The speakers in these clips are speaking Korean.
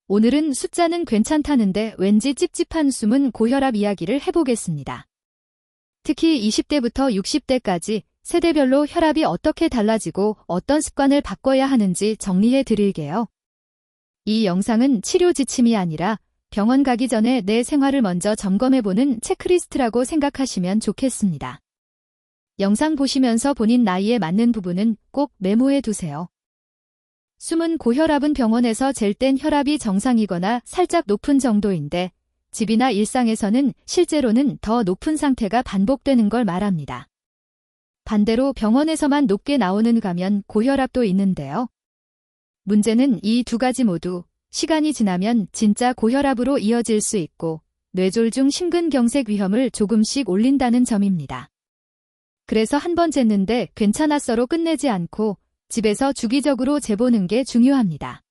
오늘은 숫자는 괜찮다는데 왠지 찝찝한 숨은 고혈압 이야기를 해보겠습니다. 특히 20대부터 60대까지 세대별로 혈압이 어떻게 달라지고 어떤 습관을 바꿔야 하는지 정리해 드릴게요. 이 영상은 치료 지침이 아니라 병원 가기 전에 내 생활을 먼저 점검해보는 체크리스트라고 생각하시면 좋겠습니다. 영상 보시면서 본인 나이에 맞는 부분은 꼭 메모해 두세요. 숨은 고혈압은 병원에서 잴 땐 혈압이 정상이거나 살짝 높은 정도인데 집이나 일상에서는 실제로는 더 높은 상태가 반복되는 걸 말합니다. 반대로 병원에서만 높게 나오는 가면 고혈압도 있는데요. 문제는 이 두 가지 모두 시간이 지나면 진짜 고혈압으로 이어질 수 있고 뇌졸중 심근경색 위험을 조금씩 올린다는 점입니다. 그래서 한 번 쟀는데 괜찮았어로 끝내지 않고 집에서 주기적으로 재보는 게 중요합니다.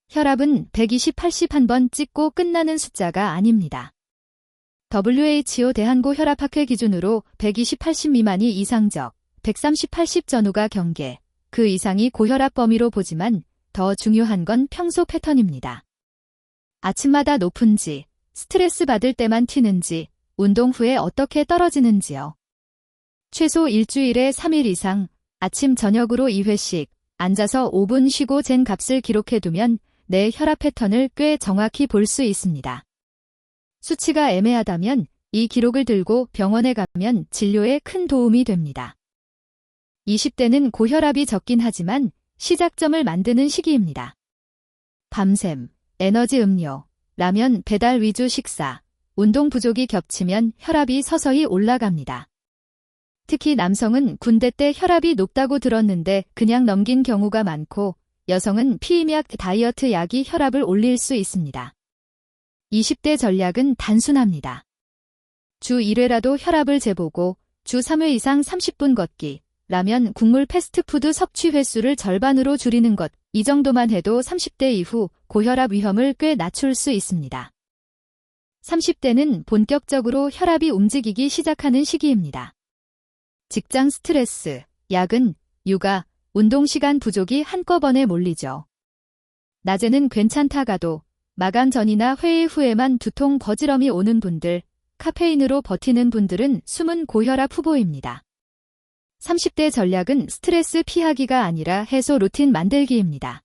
혈압은 120, 80 한 번 찍고 끝나는 숫자가 아닙니다. WHO 대한고혈압학회 기준으로 120, 80 미만이 이상적, 130, 80 전후가 경계, 그 이상이 고혈압 범위로 보지만 더 중요한 건 평소 패턴입니다. 아침마다 높은지, 스트레스 받을 때만 튀는지, 운동 후에 어떻게 떨어지는지요. 최소 일주일에 3일 이상, 아침 저녁으로 2회씩 앉아서 5분 쉬고 잰 값을 기록해두면 내 혈압 패턴을 꽤 정확히 볼 수 있습니다. 수치가 애매하다면 이 기록을 들고 병원에 가면 진료에 큰 도움이 됩니다. 20대는 고혈압이 적긴 하지만 시작점을 만드는 시기입니다. 밤샘, 에너지 음료, 라면 배달 위주 식사, 운동 부족이 겹치면 혈압이 서서히 올라갑니다. 특히 남성은 군대 때 혈압이 높다고 들었는데 그냥 넘긴 경우가 많고 여성은 피임약 다이어트 약이 혈압을 올릴 수 있습니다. 20대 전략은 단순합니다. 주 1회라도 혈압을 재보고 주 3회 이상 30분 걷기, 라면, 국물, 패스트푸드 섭취 횟수를 절반으로 줄이는 것, 이 정도만 해도 30대 이후 고혈압 위험을 꽤 낮출 수 있습니다. 30대는 본격적으로 혈압이 움직이기 시작하는 시기입니다. 직장 스트레스, 야근, 육아, 운동시간 부족이 한꺼번에 몰리죠. 낮에는 괜찮다가도 마감 전이나 회의 후에만 두통 버지럼이 오는 분들, 카페인으로 버티는 분들은 숨은 고혈압 후보입니다. 30대 전략은 스트레스 피하기가 아니라 해소 루틴 만들기입니다.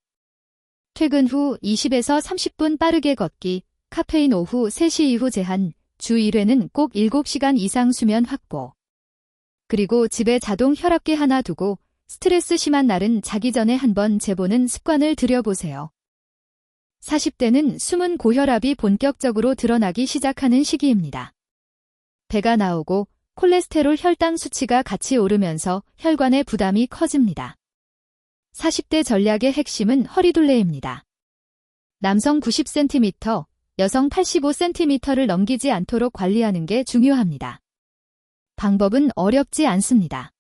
퇴근 후 20에서 30분 빠르게 걷기, 카페인 오후 3시 이후 제한, 주 1회는 꼭 7시간 이상 수면 확보. 그리고 집에 자동 혈압계 하나 두고 스트레스 심한 날은 자기 전에 한번 재보는 습관을 들여보세요. 40대는 숨은 고혈압이 본격적으로 드러나기 시작하는 시기입니다. 배가 나오고 콜레스테롤 혈당 수치가 같이 오르면서 혈관의 부담이 커집니다. 40대 전략의 핵심은 허리둘레입니다. 남성 90cm, 여성 85cm를 넘기지 않도록 관리하는 게 중요합니다. 방법은 어렵지 않습니다.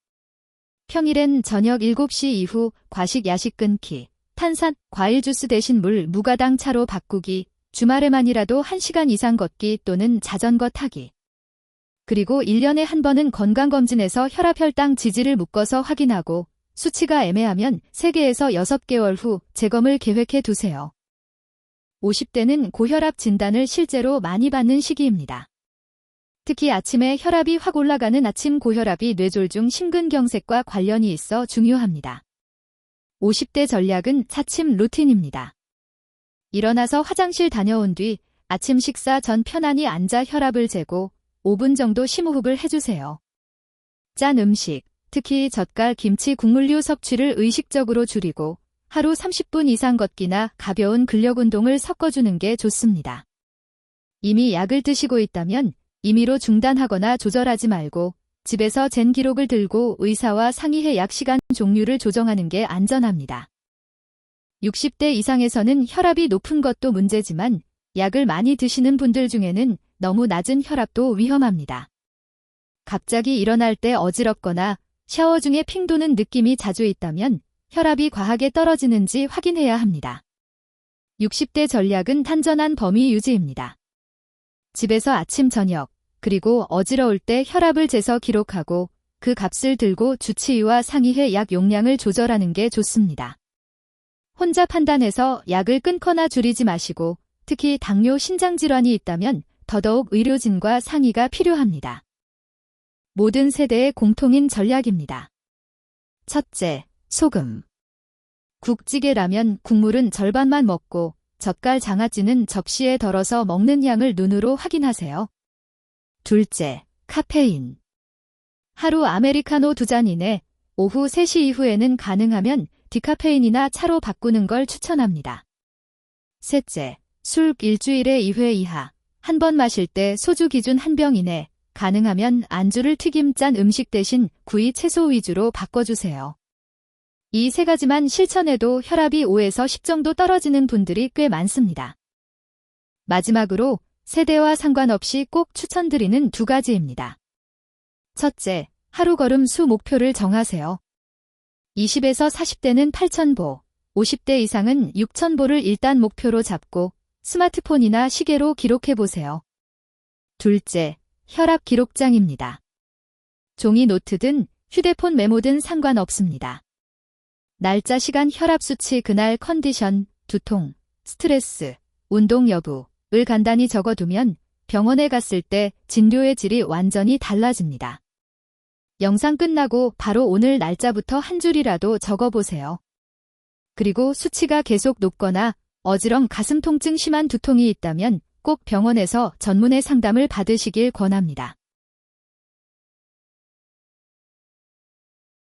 평일엔 저녁 7시 이후 과식 야식 끊기, 탄산, 과일 주스 대신 물, 무가당 차로 바꾸기, 주말에만이라도 1시간 이상 걷기 또는 자전거 타기. 그리고 1년에 한 번은 건강검진에서 혈압 혈당 지지를 묶어서 확인하고 수치가 애매하면 3개에서 6개월 후 재검을 계획해 두세요. 50대는 고혈압 진단을 실제로 많이 받는 시기입니다. 특히 아침에 혈압이 확 올라가는 아침 고혈압이 뇌졸중 심근경색과 관련이 있어 중요합니다. 50대 전략은 차침 루틴입니다. 일어나서 화장실 다녀온 뒤 아침 식사 전 편안히 앉아 혈압을 재고 5분 정도 심호흡을 해주세요. 짠 음식, 특히 젓갈, 김치, 국물류 섭취를 의식적으로 줄이고 하루 30분 이상 걷기나 가벼운 근력 운동을 섞어주는 게 좋습니다. 이미 약을 드시고 있다면 임의로 중단하거나 조절하지 말고 집에서 잰 기록을 들고 의사와 상의해 약 시간 종류를 조정하는 게 안전합니다. 60대 이상에서는 혈압이 높은 것도 문제지만 약을 많이 드시는 분들 중에는 너무 낮은 혈압도 위험합니다. 갑자기 일어날 때 어지럽거나 샤워 중에 핑 도는 느낌이 자주 있다면 혈압이 과하게 떨어지는지 확인해야 합니다. 60대 전략은 단전한 범위 유지입니다. 집에서 아침 저녁, 그리고 어지러울 때 혈압을 재서 기록하고 그 값을 들고 주치의와 상의해 약 용량을 조절하는 게 좋습니다. 혼자 판단해서 약을 끊거나 줄이지 마시고 특히 당뇨 신장질환이 있다면 더더욱 의료진과 상의가 필요합니다. 모든 세대의 공통인 전략입니다. 첫째, 소금. 국찌개 라면 국물은 절반만 먹고 젓갈 장아찌는 접시에 덜어서 먹는 양을 눈으로 확인하세요. 둘째, 카페인. 하루 아메리카노 2잔 이내, 오후 3시 이후에는 가능하면 디카페인이나 차로 바꾸는 걸 추천합니다. 셋째, 술 일주일에 2회 이하. 한 번 마실 때 소주 기준 1병 이내, 가능하면 안주를 튀김 짠 음식 대신 구이 채소 위주로 바꿔주세요. 이 3가지만 실천해도 혈압이 5에서 10 정도 떨어지는 분들이 꽤 많습니다. 마지막으로 세대와 상관없이 꼭 추천드리는 2가지입니다. 첫째, 하루 걸음 수 목표를 정하세요. 20에서 40대는 8,000보, 50대 이상은 6,000보를 일단 목표로 잡고 스마트폰이나 시계로 기록해보세요. 둘째, 혈압 기록장입니다. 종이 노트든 휴대폰 메모든 상관없습니다. 날짜, 시간, 혈압 수치, 그날 컨디션, 두통, 스트레스, 운동 여부를 간단히 적어두면 병원에 갔을 때 진료의 질이 완전히 달라집니다. 영상 끝나고 바로 오늘 날짜부터 한 줄이라도 적어보세요. 그리고 수치가 계속 높거나 어지럼 가슴 통증 심한 두통이 있다면 꼭 병원에서 전문의 상담을 받으시길 권합니다.